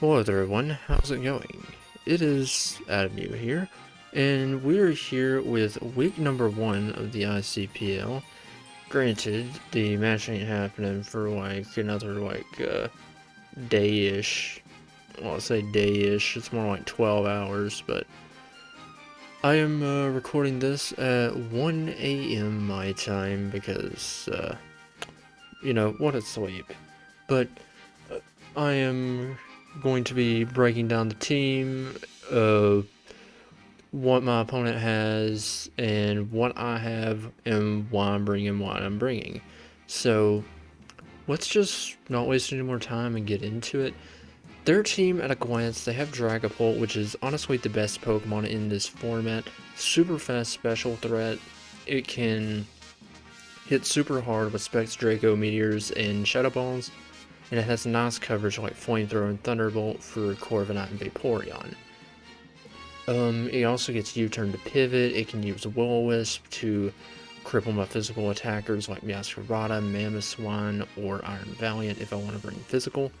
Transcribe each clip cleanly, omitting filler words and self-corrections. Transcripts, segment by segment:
Hello there everyone, how's it going? It is Adam here, and we're here with week number 1 of the ICPL. Granted, the match ain't happening for like another day-ish. Well, I'll say day-ish, it's more like 12 hours, but I am recording this at 1 a.m. my time because, what a sleep. But I am going to be breaking down the team, what my opponent has, and what I have, and why I'm bringing what I'm bringing. So, let's just not waste any more time and get into it. Their team, at a glance, they have Dragapult, which is honestly the best Pokemon in this format. Super fast special threat. It can hit super hard with Specs, Draco, Meteors, and Shadow Balls. And it has nice coverage like Flamethrower and Thunderbolt for Corviknight and Vaporeon. It also gets U-turn to pivot. It can use Will-O-Wisp to cripple my physical attackers like Meowscarada, Mamoswine, or Iron Valiant if I want to bring physical.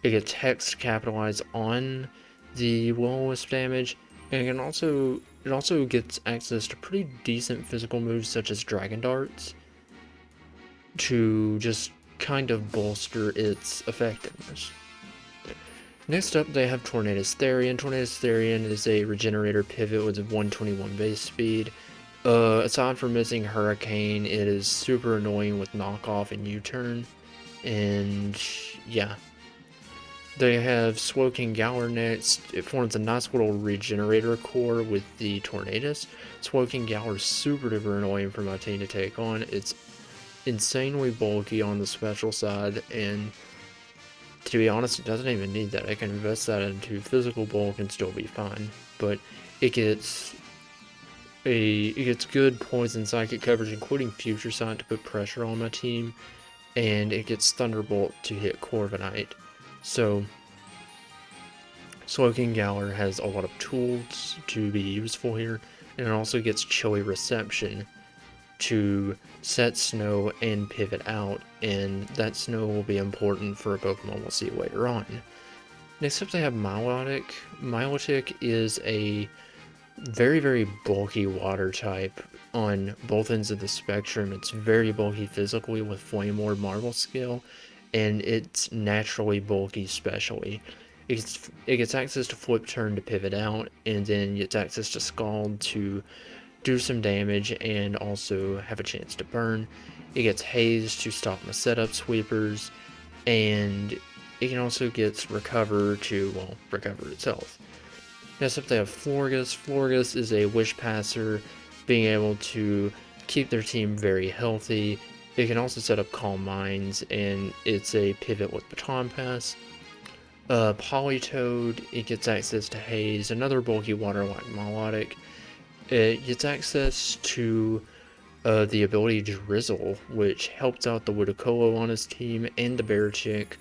It gets Hex to capitalize on the Will-O-Wisp damage, and it also gets access to pretty decent physical moves such as Dragon Darts to just kind of bolster its effectiveness. Next up, they have Tornadus-T. Tornadus-T is a regenerator pivot with a 121 base speed. Aside from missing Hurricane, it is super annoying with knockoff and U-turn. And yeah. They have Slowking Galar next. It forms a nice little regenerator core with the Tornadus. Slowking Galar is super duper annoying for my team to take on. It's insanely bulky on the special side, and to be honest, it doesn't even need that. I can invest that into physical bulk and still be fine. But it gets good poison psychic coverage, including Future Sight to put pressure on my team, and it gets Thunderbolt to hit Corviknight. So Slowking Galar has a lot of tools to be useful here, and it also gets Chilly Reception to set snow and pivot out, and that snow will be important for a Pokemon we'll see later on. Next up, they have Milotic. Milotic is a very, very bulky water type on both ends of the spectrum. It's very bulky physically with Flame Orb Marble Skill, and it's naturally bulky specially. It gets access to Flip Turn to pivot out, and then gets access to Scald to do some damage and also have a chance to burn. It gets Haze to stop my setup sweepers, and it can also get Recover to, well, recover itself. Next up, they have Florges. Florges is a Wish Passer, being able to keep their team very healthy. It can also set up Calm Minds, and it's a pivot with Baton Pass. Politoed, it gets access to Haze, another bulky water like Milotic. It gets access to the ability to Drizzle, which helps out the Ludicolo on his team, and the Beartic,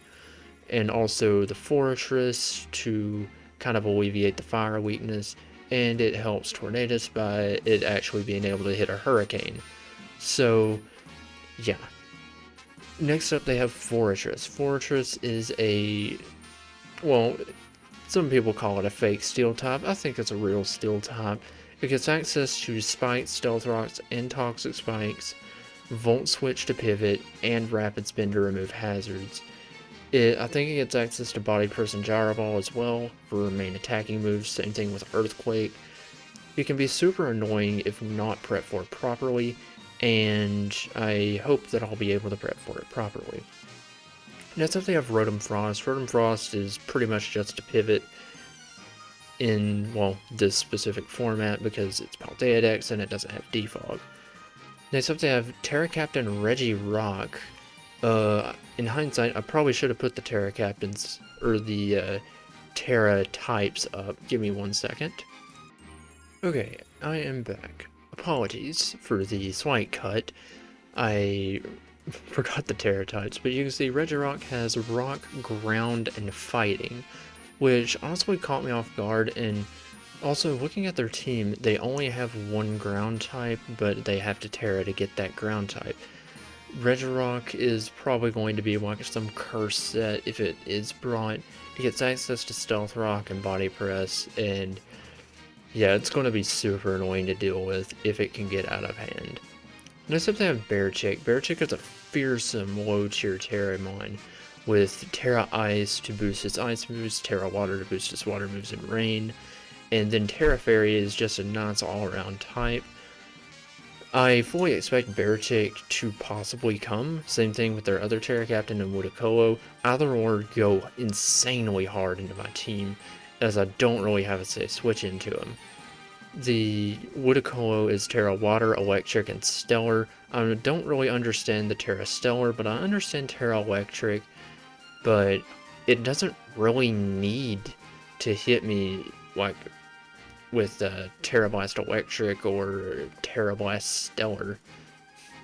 and also the Fortress to kind of alleviate the fire weakness, and it helps Tornadus by it actually being able to hit a Hurricane. So, yeah. Next up, they have Fortress. Fortress is a, well, some people call it a fake steel type. I think it's a real steel type. It gets access to Spikes, Stealth Rocks, and Toxic Spikes, Volt Switch to pivot, and Rapid Spin to remove hazards. I think it gets access to Body Press and Gyro Ball as well for main attacking moves, same thing with Earthquake. It can be super annoying if not prepped for it properly, and I hope that I'll be able to prep for it properly. Next up, they have Rotom Frost. Rotom Frost is pretty much just a pivot in, well, this specific format because it's Paldea Dex and it doesn't have Defog. Next up, they have Tera Captain Regirock. In hindsight, I probably should have put the Tera Captains, or the Tera types up. Give me 1 second. Okay, I am back. Apologies for the slight cut. I forgot the Tera types, but you can see Regirock has Rock, Ground, and Fighting, which honestly caught me off guard. And also, looking at their team, they only have one ground type, but they have to Tera to get that ground type. Regirock is probably going to be like some curse set if it is brought. It gets access to Stealth Rock and Body Press, and yeah, it's going to be super annoying to deal with if it can get out of hand. Next up they have Beartic. Beartic is a fearsome low-tier Terramon with Tera Ice to boost its ice moves, Tera Water to boost its water moves and rain, and then Tera Fairy is just a nice all-around type. I fully expect Beartic to possibly come, same thing with their other Tera Captain and Ludicolo. Either or go insanely hard into my team, as I don't really have a safe switch into them. The Ludicolo is Tera Water, Electric, and Stellar. I don't really understand the Tera Stellar, but I understand Tera Electric, but it doesn't really need to hit me like with Tera Blast Electric or Tera Blast Stellar,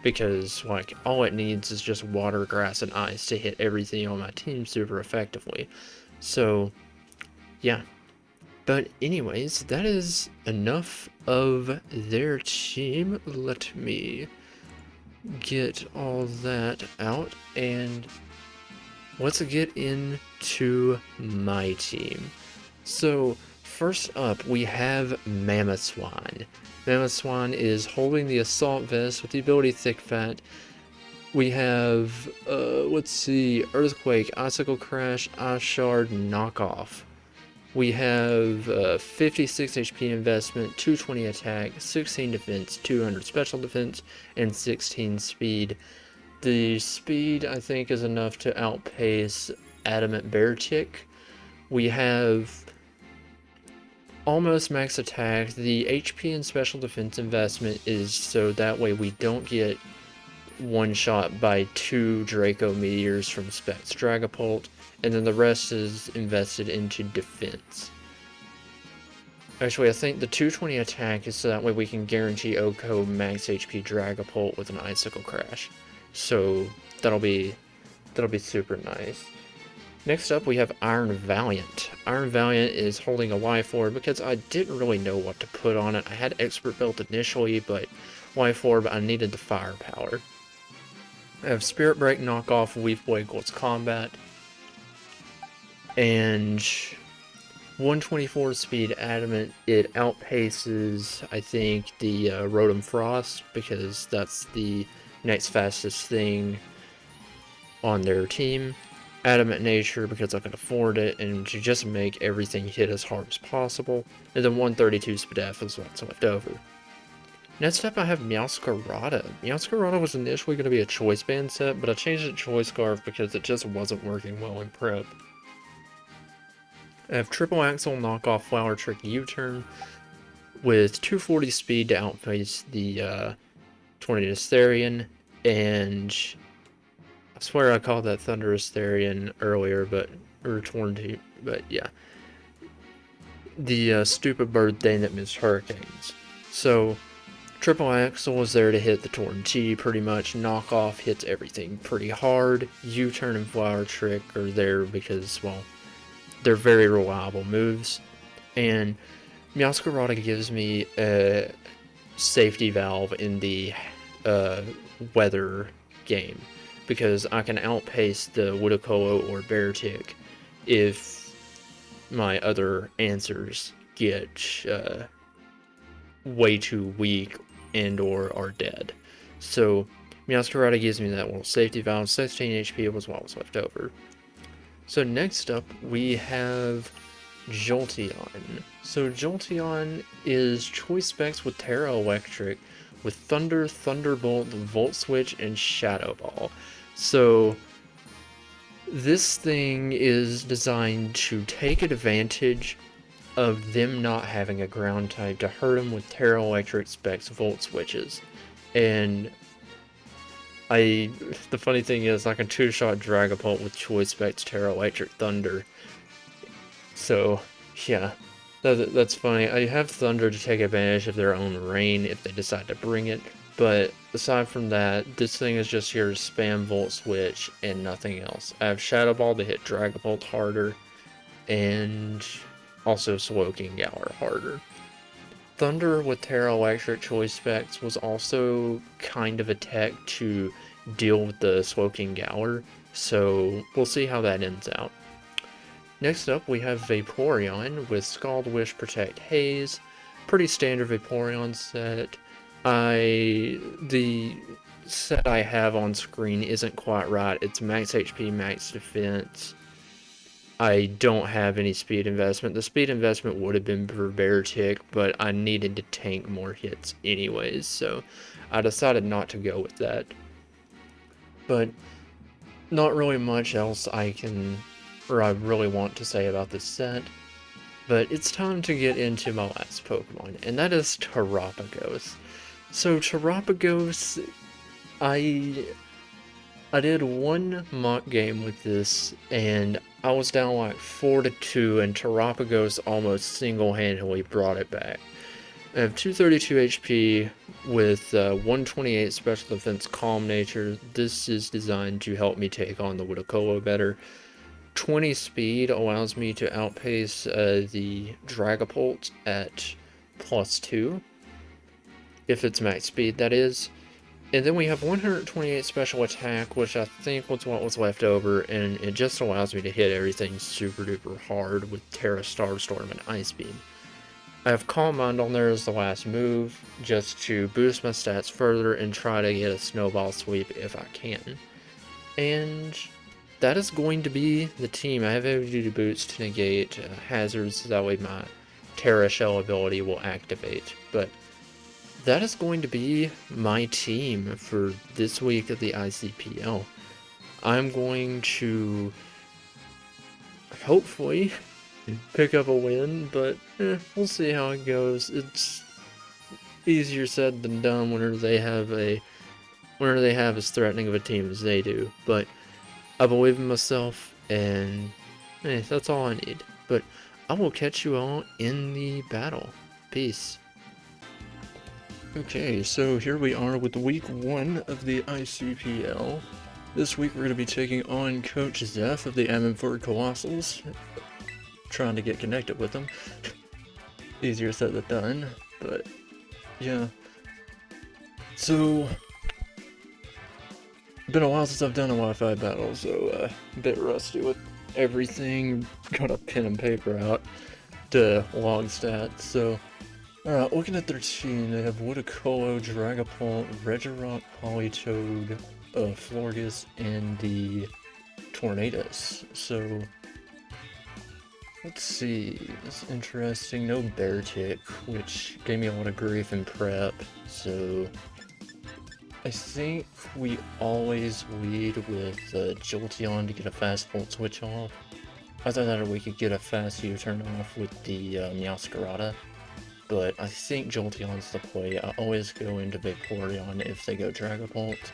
because like all it needs is just water, grass, and ice to hit everything on my team super effectively. So yeah, but anyways, that is enough of their team. Let me get all that out and let's get into my team. So first up, we have MAMOSWINE. MAMOSWINE is holding the Assault Vest with the ability Thick Fat. We have, let's see, Earthquake, Icicle Crash, Ice Shard, Knockoff. We have 56 HP investment, 220 attack, 16 defense, 200 special defense, and 16 speed. The speed, I think, is enough to outpace Adamant Beartic. We have almost max attack. The HP and special defense investment is so that way we don't get one shot by 2 Draco Meteors from Specs Dragapult, and then the rest is invested into defense. Actually, I think the 220 attack is so that way we can guarantee Oko max HP Dragapult with an Icicle Crash. So that'll be super nice. Next up, we have Iron Valiant. Iron Valiant is holding a Y-Form because I didn't really know what to put on it. I had Expert built initially, but Y-Form, I needed the firepower. I have Spirit Break, Knockoff, Weave Boy equals Combat, and 124 speed Adamant. It outpaces, I think, the Rotom Frost, because that's the next fastest thing on their team. Adamant Nature because I can afford it, and to just make everything hit as hard as possible. And then 132 Spadef is what's left over. Next up I have Meowscarada. Meowscarada was initially going to be a Choice Band set, but I changed it to Choice Scarf because it just wasn't working well in prep. I have Triple Axle, Knockoff, Flower Trick, U-Turn with 240 speed to outpace the Tornadus-T, and I swear I called that Thunderous Therian earlier, but yeah. The stupid bird thing that missed hurricanes. So, Triple Axle is there to hit the Torn-T pretty much. Knockoff hits everything pretty hard. U-Turn and Flower Trick are there because, well, they're very reliable moves. And Meowscarada gives me a safety valve in the weather game, because I can outpace the Ludicolo or Beartic if my other answers get way too weak and or are dead. So Meowscarada gives me that little safety valve. 16 HP was what was left over. So next up we have Jolteon. So Jolteon is Choice Specs with Tera Electric with Thunder, Thunderbolt, Volt Switch, and Shadow Ball. So this thing is designed to take advantage of them not having a ground type to hurt them with Tera Electric Specs Volt Switches. And the funny thing is I can two-shot Dragapult with Choice Specs Tera Electric Thunder. So yeah, that's funny. I have Thunder to take advantage of their own rain if they decide to bring it. But aside from that, this thing is just here to spam Volt Switch and nothing else. I have Shadow Ball to hit Dragapult harder, and also Slowking Galar harder. Thunder with Tera Electric Choice Specs was also kind of a tech to deal with the Slowking Galar, so we'll see how that ends out. Next up, we have Vaporeon with Scald, Wish, Protect, Haze. Pretty standard Vaporeon set. The set I have on screen isn't quite right. It's max HP, max defense. I don't have any speed investment. The speed investment would have been for Beartic, but I needed to tank more hits anyways, so I decided not to go with that. But not really much else I really want to say about this set. But it's time to get into my last Pokemon, and that is Terapagos. So Terapagos, I did one mock game with this, and I was down like 4-2, and Terapagos almost single-handedly brought it back. I have 232 HP with 128 special defense, calm nature. This is designed to help me take on the Ludicolo better. 20 speed allows me to outpace the Dragapult at +2, if it's max speed, that is. And then we have 128 special attack, which I think was what was left over, and it just allows me to hit everything super duper hard with Tera, Starstorm, and Ice Beam. I have Calm Mind on there as the last move, just to boost my stats further and try to get a snowball sweep if I can. And that is going to be the team. I have heavy duty boots to negate hazards, so that way my Tera Shell ability will activate. But that is going to be my team for this week of the ICPL. I'm going to hopefully pick up a win, but we'll see how it goes. It's easier said than done whenever they have as threatening of a team as they do. But I believe in myself, and that's all I need. But I will catch you all in the battle. Peace. Okay, so here we are with week 1 of the ICPL. This week we're going to be taking on Coach Zeff of the Ammanford Coalossals. Trying to get connected with him. Easier said than done, but yeah. So, been a while since I've done a Wi-Fi battle, so a bit rusty with everything. Got a pen and paper out to log stats, so alright, looking at their team, they have Ludicolo, Dragapult, Regirock, Politoed, Florges, and the Tornadus. So, let's see, it's interesting, no Beartic, which gave me a lot of grief in prep, so I think we always lead with Jolteon to get a fast Volt Switch off. I thought that we could get a fast U-turn off with the Meowscarada. But I think Jolteon's the play. I always go into Vaporeon if they go Dragapult.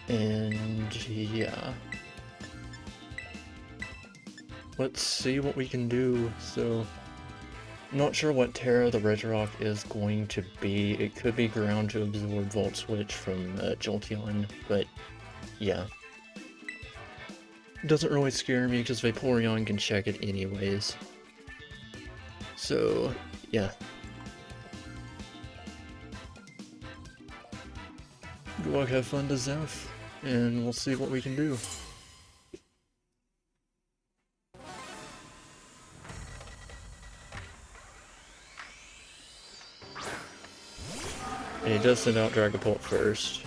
And yeah. Let's see what we can do. So, I'm not sure what Tera the Regirock is going to be. It could be ground to absorb Volt Switch from Jolteon, but yeah. Doesn't really scare me because Vaporeon can check it anyways. So, yeah. Good luck, have fun to Zeff, and we'll see what we can do. And he does send out Dragapult first.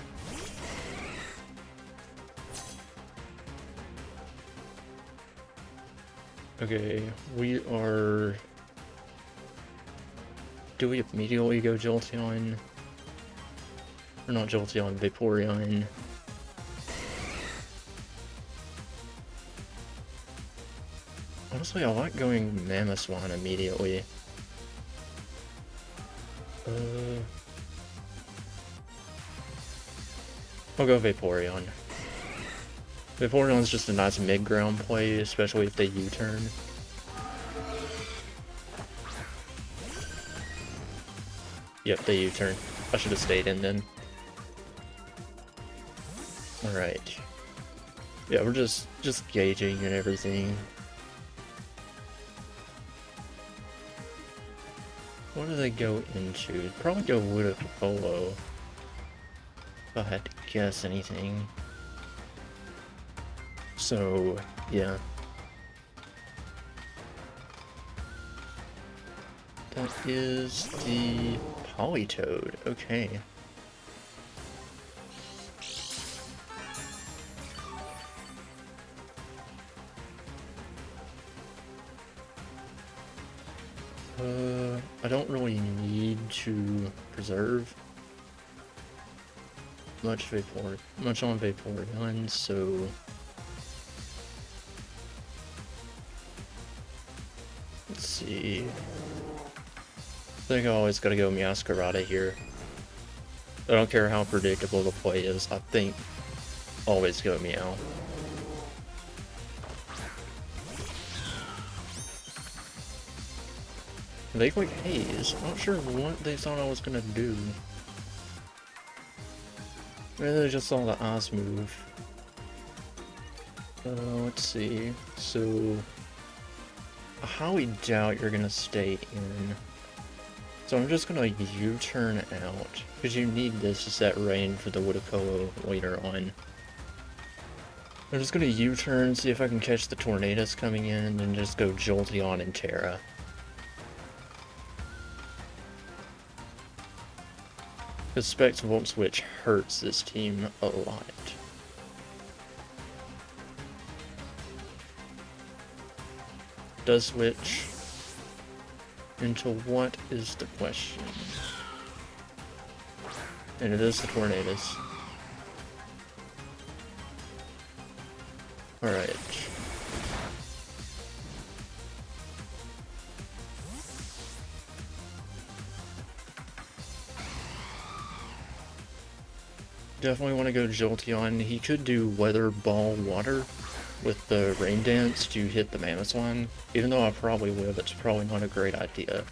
Okay, we are... Do we immediately go Jolteon? Or not Jolteon, Vaporeon. Honestly, I like going MAMOSWINE immediately. I'll go Vaporeon. Vaporeon's just a nice mid-ground play, especially if they U-turn. Yep, they U-turn. I should have stayed in then. Alright. Yeah, we're just gauging and everything. What do they go into? Probably go Ludicolo. if I had to guess anything. So, yeah. That is the Politoed, okay. I don't really need to preserve much on Vaporeon, so let's see. I think I always gotta go Meowscarada here. I don't care how predictable the play is, I think always go Meow. They quick haze. Not sure what they thought I was gonna do. Maybe they just saw the ice move. Let's see. So I highly doubt you're gonna stay in. So I'm just gonna U-turn out, because you need this to set rain for the Ludicolo later on. I'm just gonna U-turn, see if I can catch the Tornadus coming in, and then just go Jolteon and Tera. Because Specs Volt Switch hurts this team a lot. Does switch into what is the question? And it is the Tornadus. Alright. Definitely want to go Jolteon. He could do Weather Ball Water with the Rain Dance to hit the MAMOSWINE. Even though I probably will, it's probably not a great idea.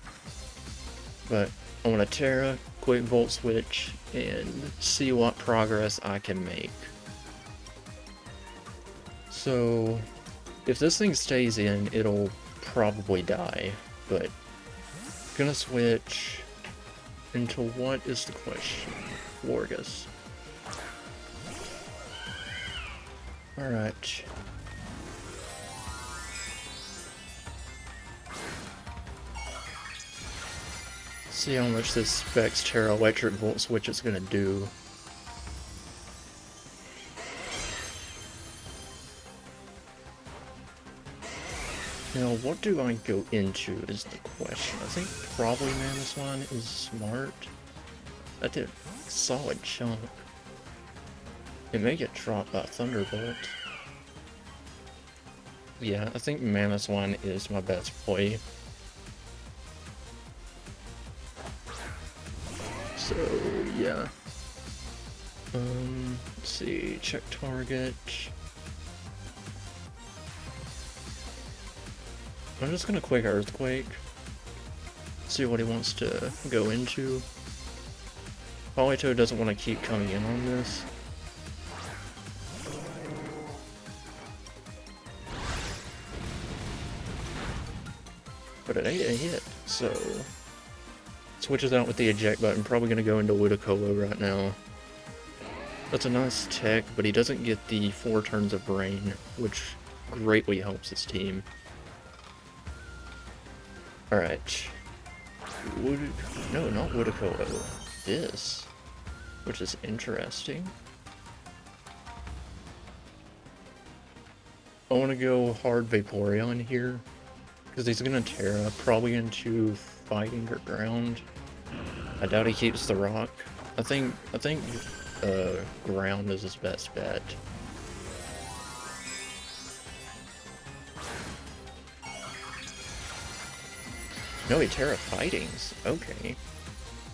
But I want to Tera, quick Volt Switch, and see what progress I can make. So, if this thing stays in, it'll probably die. But, gonna switch into what is the question? Lorgus. Alright. See how much this Specs Tera Electric Volt Switch is gonna do. Now, what do I go into is the question. I think probably MAMOSWINE is smart. That did a solid chunk. It may get dropped by Thunderbolt. Yeah, I think MAMOSWINE is my best play. So, yeah. Let's see, check target. I'm just gonna quick Earthquake. See what he wants to go into. Politoed doesn't want to keep coming in on this. But it ain't a hit, so switches out with the eject button. Probably gonna go into Ludicolo right now. That's a nice tech, but he doesn't get the 4 turns of rain, which greatly helps his team. Alright. No, not Ludicolo. This. Which is interesting. I want to go hard Vaporeon here. Because he's gonna Tera, probably into Fighting or Ground. I doubt he keeps the Rock. I think Ground is his best bet. No, he Tera Fightings. Okay.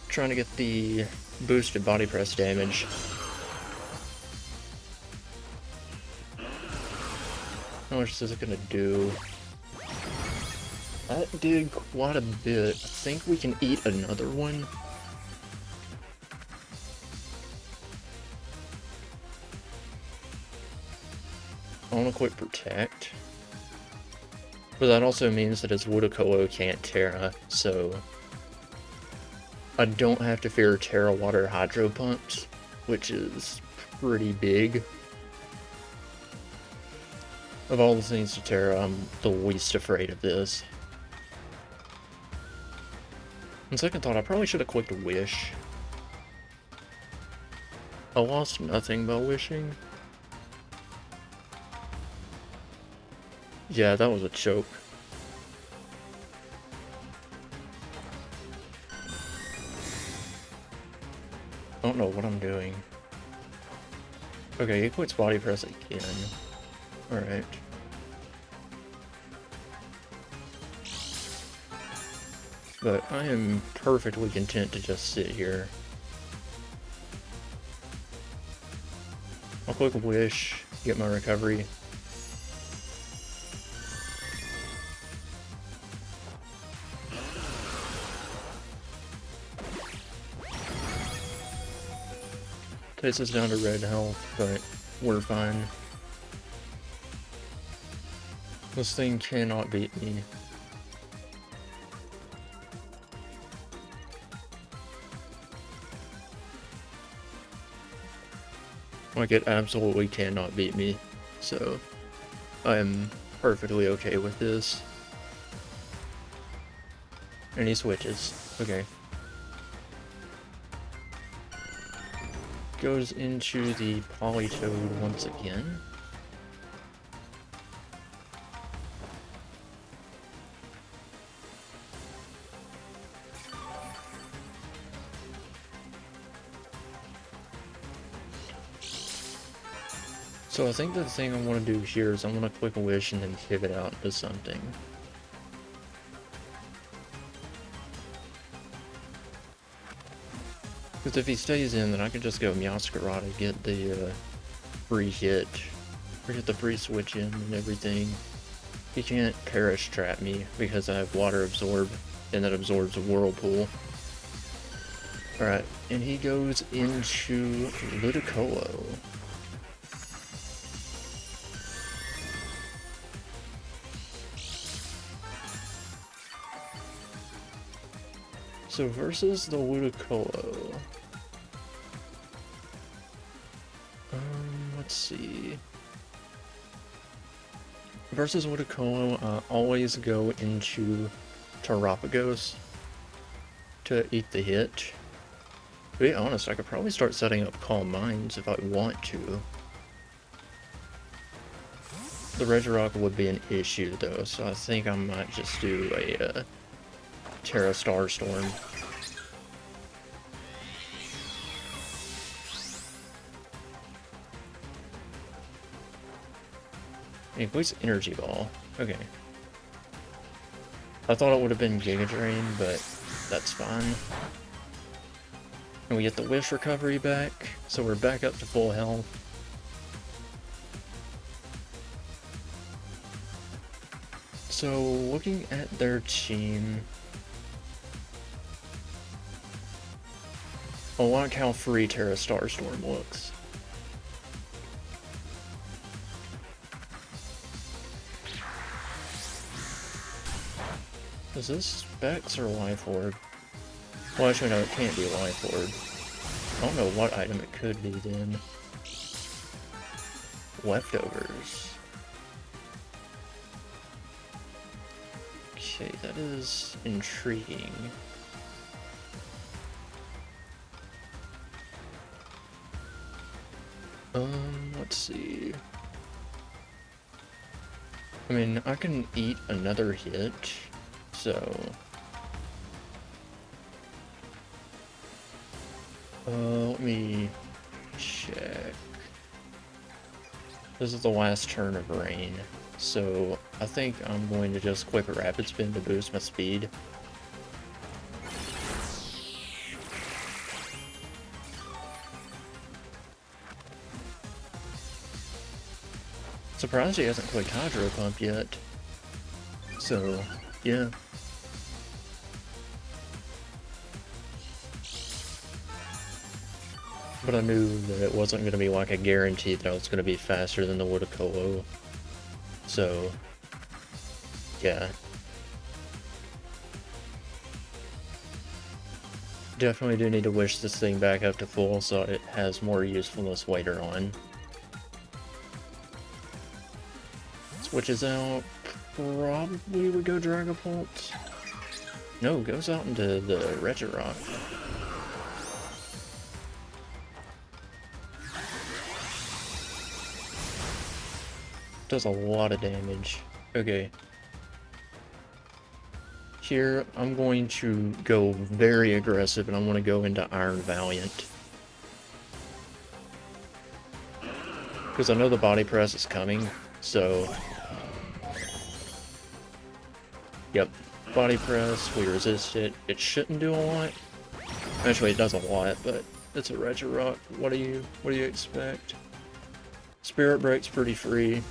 Trying to get the boosted body press damage. How much is it gonna do? That did quite a bit. I think we can eat another one. I want to quick Protect. But that also means that his Ludicolo can't Tera, so I don't have to fear Tera Water Hydro Pumps. which is pretty big. Of all the things to Tera, I'm the least afraid of this. On second thought, I probably should have clicked Wish. I lost nothing by wishing. Yeah, that was a choke. I don't know what I'm doing. Okay, he quits body press again. Alright. But I am perfectly content to just sit here. I'll click Wish, get my recovery. Takes us down to red health, but we're fine. This thing cannot beat me. Like, it absolutely cannot beat me, so I am perfectly okay with this. And he switches. Okay. Goes into the Politoed once again. So I think the thing I want to do here is I want to click a Wish and then pivot out into something. Because if he stays in, then I can just go Meowscarada, get the free hit, or get the free switch in and everything. He can't Perish Trap me because I have Water Absorb, and that absorbs a Whirlpool. Alright, and he goes into Ludicolo. So versus the Ludicolo. Let's see. Versus Ludicolo, always go into Terapagos to eat the hit. To be honest, I could probably start setting up Calm Minds if I want to. The Regirock would be an issue though, so I think I might just do a Tera Starstorm. And he plays Energy Ball. Okay. I thought it would have been Giga Drain, but that's fine. And we get the Wish recovery back, so we're back up to full health. So, looking at their team, I like how free Tera Starstorm looks. Is this Specs or Life Orb? Well, actually, no, it can't be Life Orb. I don't know what item it could be then. Leftovers. Okay, that is intriguing. Let's see. I mean, I can eat another hit, so... let me check. This is the last turn of Rain, so I think I'm going to just click a Rapid Spin to boost my speed. Surprised he hasn't clicked Hydro Pump yet. So, yeah. But I knew that it wasn't going to be like a guarantee that I was going to be faster than the Ludicolo. So, yeah. Definitely do need to wish this thing back up to full so it has more usefulness later on. Switches out, probably would go Dragapult. No, goes out into the Regirock. Does a lot of damage. Okay. Here, I'm going to go very aggressive, and I'm going to go into Iron Valiant. Because I know the body press is coming, so... Yep, body press, we resist it. It shouldn't do a lot. Actually, it does a lot, but it's a Regirock. What do you expect? Spirit Break's pretty free.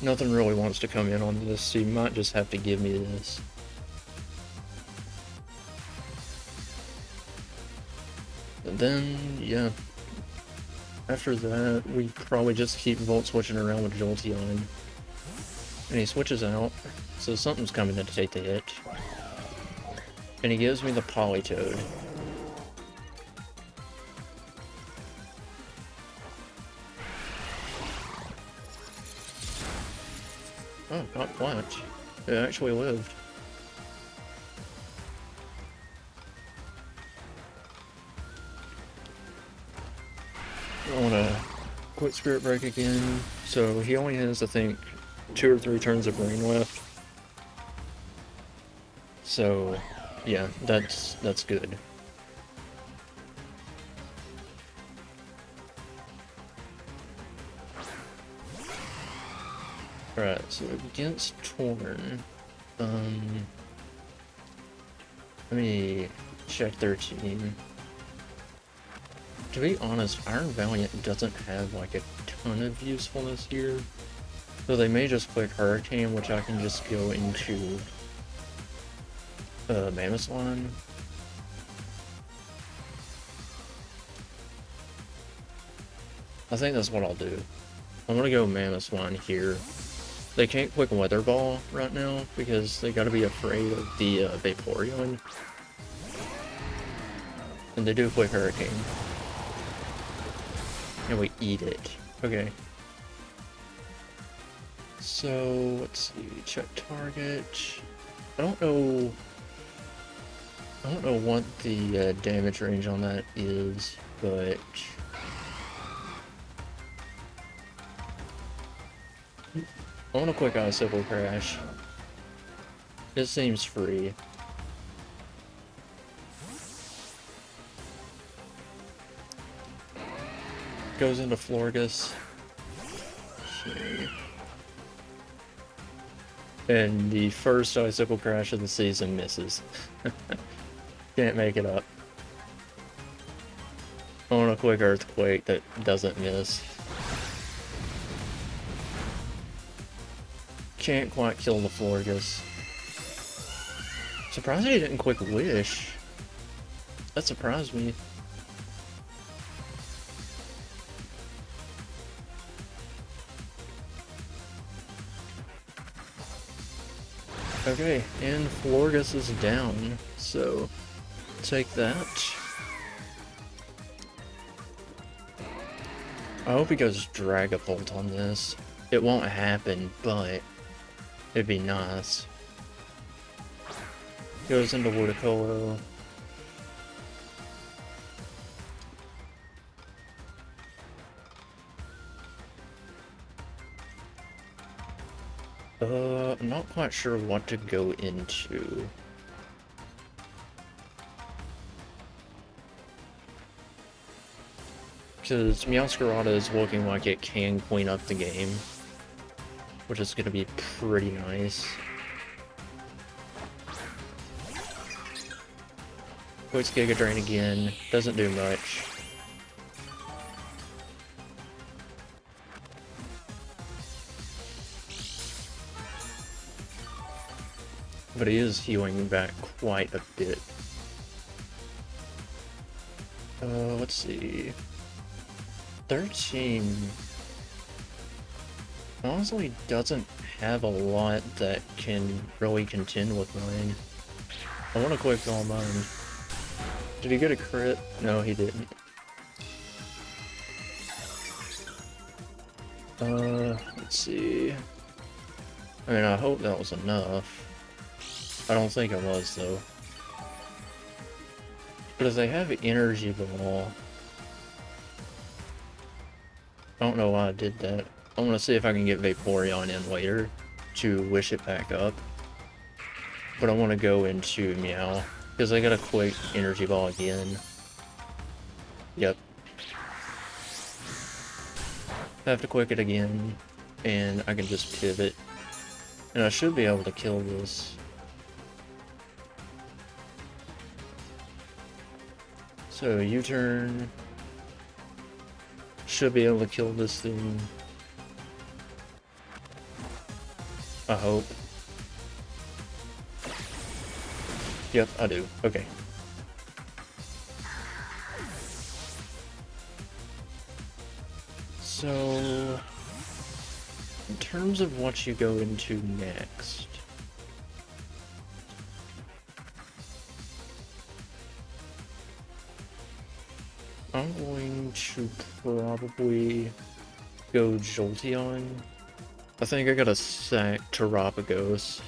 Nothing really wants to come in on this, so you might just have to give me this. And then, yeah. After that, we probably just keep Volt switching around with Jolteon. And he switches out, so something's coming in to take the hit. And he gives me the Politoed. Oh, not flat. It actually lived. I want to quit Spirit Break again. So he only has, I think, 2 or 3 turns of rain left. So, yeah, that's good. Alright, so against Torn, let me check their team. To be honest, Iron Valiant doesn't have like a ton of usefulness here. So they may just click Hurricane, which I can just go into MAMOSWINE. I think that's what I'll do. I'm gonna go MAMOSWINE here. They can't click Weather Ball right now because they gotta be afraid of the Vaporeon. And they do click Hurricane. And we eat it. Okay. So, let's see, check target. I don't know what the damage range on that is, but... I want a quick Icicle Crash. It seems free. Goes into Florges. Okay. And the first Icicle Crash of the season misses. Can't make it up. I want a quick Earthquake that doesn't miss. Can't quite kill the Florges. Surprised he didn't quick Wish. That surprised me. Okay, and Florges is down, so take that. I hope he goes Dragapult on this. It won't happen, but it'd be nice. Goes into Ludicolo. I'm not quite sure what to go into. Because Meowscarada is looking like it can clean up the game, which is going to be pretty nice. Quits Giga Drain again, doesn't do much. But he is healing back quite a bit. Let's see. 13. honestly doesn't have a lot that can really contend with mine. I want to quick all mine. Did he get a crit? No, he didn't. Let's see. I mean, I hope that was enough. I don't think it was, though. But if they have energy ball... I don't know why I did that. I'm gonna see if I can get Vaporeon in later to wish it back up. But I want to go into Meow, because I got a quick energy ball again. Yep. I have to quick it again, and I can just pivot. And I should be able to kill this. So, U-turn. Should be able to kill this thing. I hope. Yep, I do. Okay. So, in terms of what you go into next, I'm going to probably go Jolteon. I think I gotta sack Terapagos.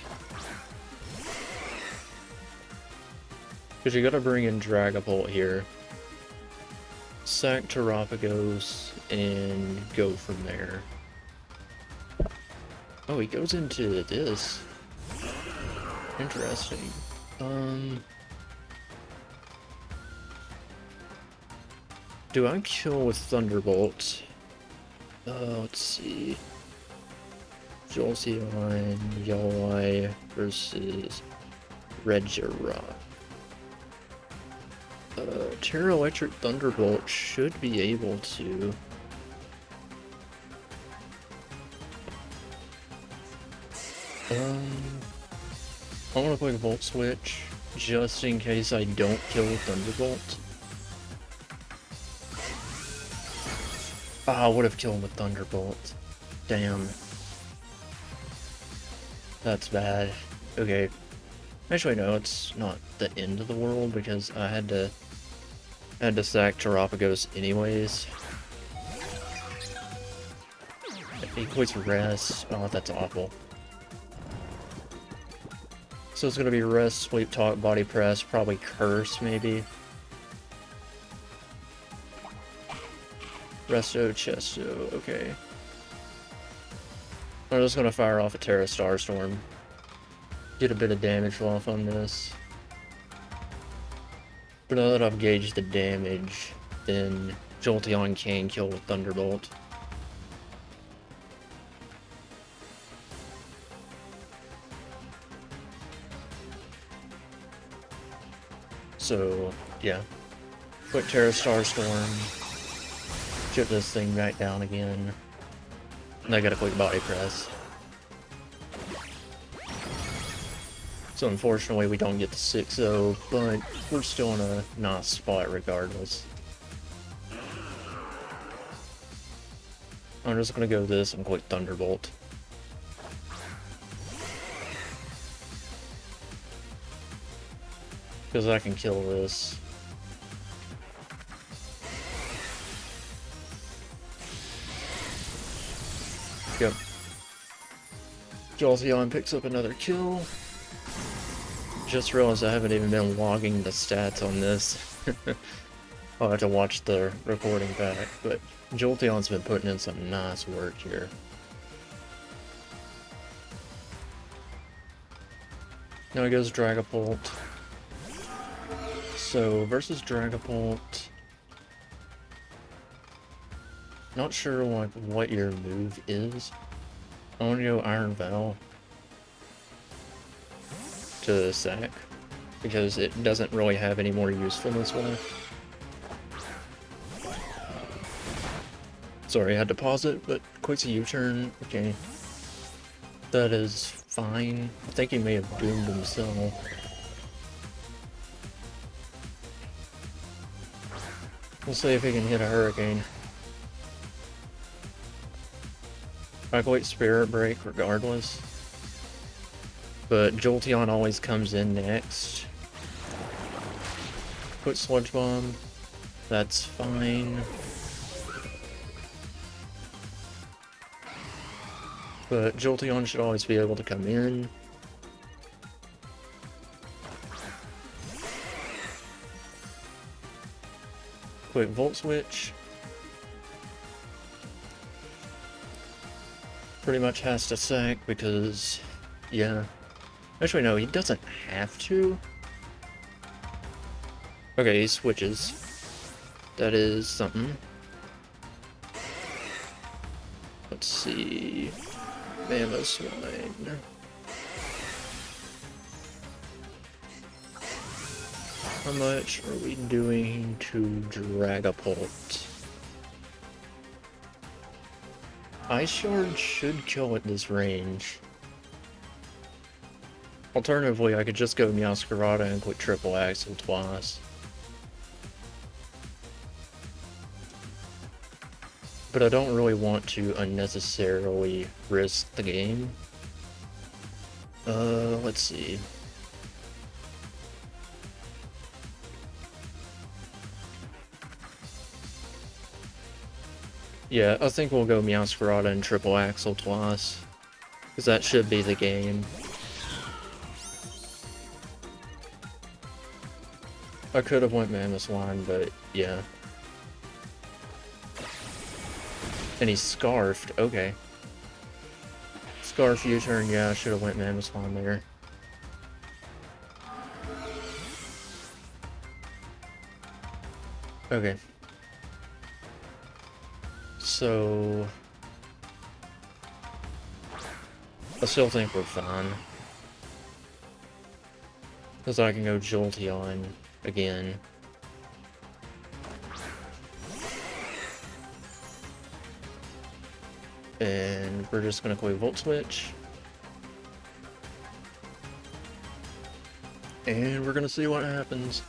Because you gotta bring in Dragapult here. Sack Terapagos and go from there. Oh, he goes into this. Interesting. Do I kill with Thunderbolt? Let's see. Jolteon, Yawai versus Regirock. Tera Electric Thunderbolt should be able to. I want to quick Volt Switch, just in case I don't kill with Thunderbolt. Ah, I would have killed with Thunderbolt. Damn. That's bad. Okay. Actually, no, it's not the end of the world, because I had to sack Terapagos anyways. He quits rest. Oh, that's awful. So it's gonna be rest, sleep talk, body press, probably curse, maybe. Resto, Chesto, okay. I'm just gonna fire off a Tera Starstorm. Get a bit of damage off on this. But now that I've gauged the damage, then Jolteon can kill with Thunderbolt. So, yeah. Quick Tera Starstorm. Chip this thing right down again. And I got a quick body press. So unfortunately we don't get the 6-0, but we're still in a nice spot regardless. I'm just gonna go this and quick Thunderbolt. Because I can kill this. Yep. Jolteon picks up another kill. Just realized I haven't even been logging the stats on this. I'll have to watch the recording back, but Jolteon's been putting in some nice work here. Now he goes Dragapult. So, versus Dragapult... Not sure what your move is. I want to go Iron Vow to sack, because it doesn't really have any more usefulness left. Sorry, I had to pause it, but quick U-turn, okay. That is fine. I think he may have doomed himself. We'll see if he can hit a Hurricane. I quit Spirit Break regardless. But Jolteon always comes in next. Quit Sludge Bomb. That's fine. But Jolteon should always be able to come in. Quick Volt Switch. Pretty much has to sack because, yeah. Actually, no, he doesn't have to. Okay, he switches. That is something. Let's see. MAMOSWINE. How much are we doing to Dragapult? Ice Shard should kill at this range. Alternatively, I could just go Meowscarada and quit Triple Axle twice. But I don't really want to unnecessarily risk the game. Let's see. Yeah, I think we'll go Meowscarada and Triple Axle twice. Because that should be the game. I could have went MAMOSWINE, but yeah. And he's Scarfed, okay. Scarf U-turn, yeah, I should have went MAMOSWINE there. Okay. So... I still think we're fine. Because I can go Jolteon again. And we're just gonna play Volt Switch. And we're gonna see what happens.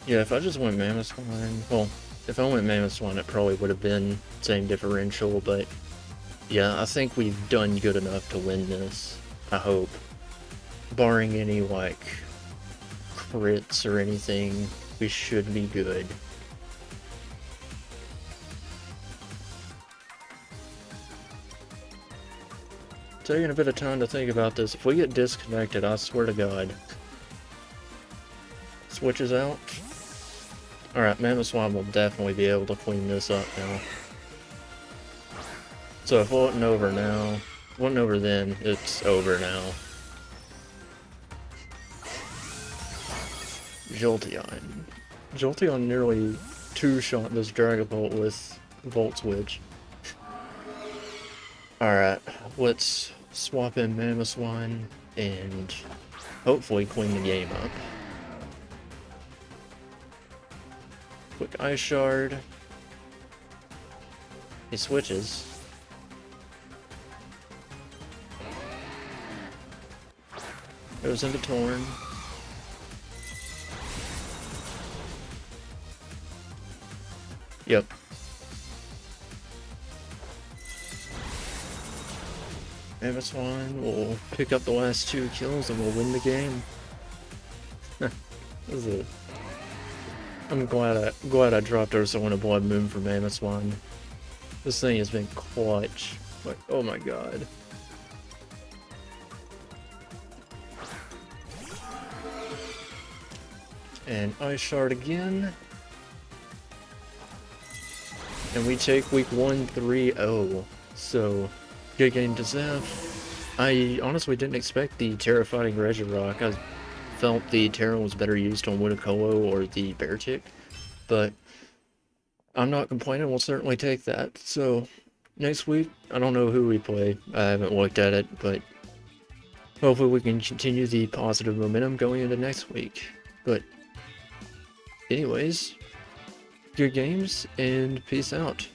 Yeah, if I just went MAMOSWINE, well, if I went MAMOSWINE, it probably would have been same differential, but yeah, I think we've done good enough to win this, I hope. Barring any, like, crits or anything, we should be good. Taking a bit of time to think about this. If we get disconnected, I swear to God. Switches out. Alright, MAMOSWINE will definitely be able to clean this up now. So if it wasn't over now, wasn't over then, it's over now. Jolteon. Jolteon nearly two-shot this Dragapult with Volt Switch. Alright, let's swap in MAMOSWINE and hopefully clean the game up. Quick Ice Shard. He switches. Goes into Torn. Yep. MAMOSWINE will pick up the last 2 kills and we'll win the game. This is it. I'm glad I dropped Ursa on a Blood Moon for MAMOSWINE. This thing has been clutch. Like, oh my god. And Ice Shard again. And we take week 1 3-0. So, good game to Zeff. I honestly didn't expect the Tera fighting Regirock. I felt the Tera was better used on Ludicolo or the Beartic. But I'm not complaining, we'll certainly take that. So, next week, I don't know who we play. I haven't looked at it, but hopefully we can continue the positive momentum going into next week. But anyways, good games and peace out.